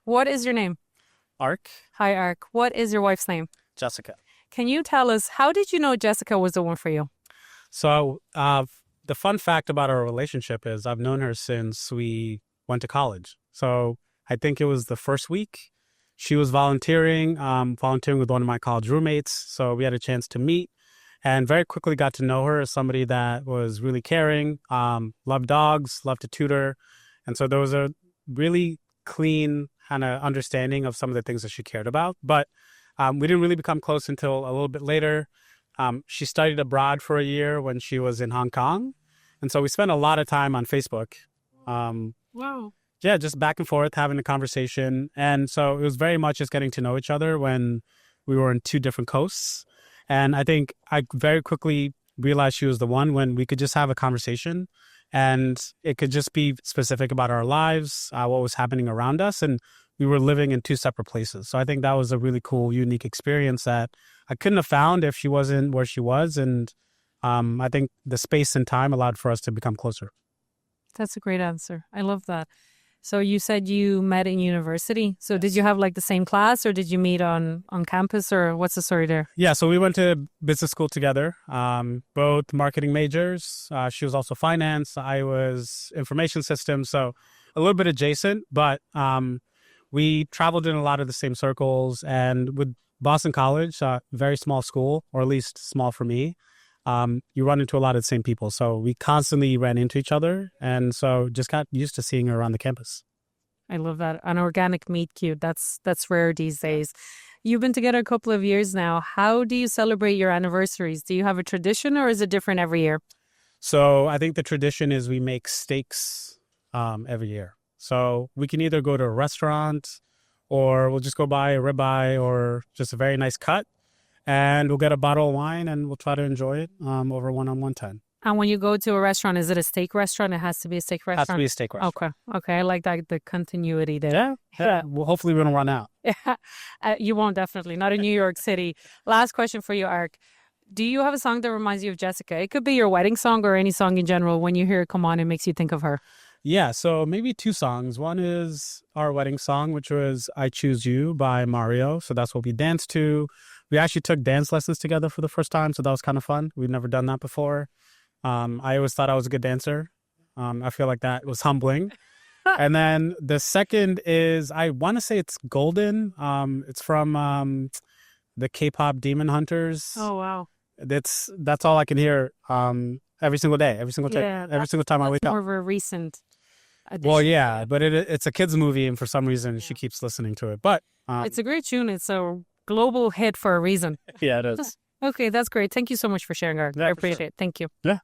What is your name? Ark, Hi, Ark. What is your wife's name? Jessica. Can you tell us, how did you know Jessica was the one for you? So the fun fact about our relationship is I've known her since we went to college. So I think it was the first week she was volunteering with one of my college roommates. So we had a chance to meet and very quickly got to know her as somebody that was really caring, loved dogs, loved to tutor. And so there was a really clean kind of understanding of some of the things that she cared about. But we didn't really become close until a little bit later. She studied abroad for a year when she was in Hong Kong. And so we spent a lot of time on Facebook. Wow. Yeah, just back and forth, having a conversation. And so it was very much just getting to know each other when we were in two different coasts. And I think I very quickly realized she was the one when we could just have a conversation and it could just be specific about our lives, what was happening around us. And we were living in two separate places. So I think that was a really cool, unique experience that I couldn't have found if she wasn't where she was. And I think the space and time allowed for us to become closer. That's a great answer. I love that. So you said you met in university. So did you have like the same class or did you meet on campus or what's the story there? Yeah, so we went to business school together, both marketing majors. She was also finance. I was information systems. So a little bit adjacent, but we traveled in a lot of the same circles. And with Boston College, very small school, or at least small for me, you run into a lot of the same people. So we constantly ran into each other. And so just got used to seeing her around the campus. I love that. An organic meet cute. That's rare these days. You've been together a couple of years now. How do you celebrate your anniversaries? Do you have a tradition or is it different every year? So I think the tradition is we make steaks every year. So we can either go to a restaurant or we'll just go buy a ribeye or just a very nice cut. And we'll get a bottle of wine and we'll try to enjoy it over one-on-one time. And when you go to a restaurant, is it a steak restaurant? It has to be a steak restaurant? Has to be a steak restaurant. Okay. I like that, the continuity there. Yeah. Well, hopefully we don't run out. You won't, definitely. Not in New York City. Last question for you, Ark. Do you have a song that reminds you of Jessica? It could be your wedding song or any song in general. When you hear it come on, it makes you think of her. Yeah, so maybe two songs. One is our wedding song, which was I Choose You by Mario. So that's what we danced to. We actually took dance lessons together for the first time. So that was kind of fun. We'd never done that before. I always thought I was a good dancer. I feel like that was humbling. And then the second is, I want to say it's Golden. It's from the K-pop Demon Hunters. Oh, wow. That's all I can hear every single day, every single time I wake up. More of a recent addition. Well, yeah, but it's a kid's movie, and for some reason she keeps listening to it. But it's a great tune. It's a global hit for a reason. Yeah, it is. Okay, that's great. Thank you so much for sharing, Ark. Yeah, I appreciate it. Thank you. Yeah.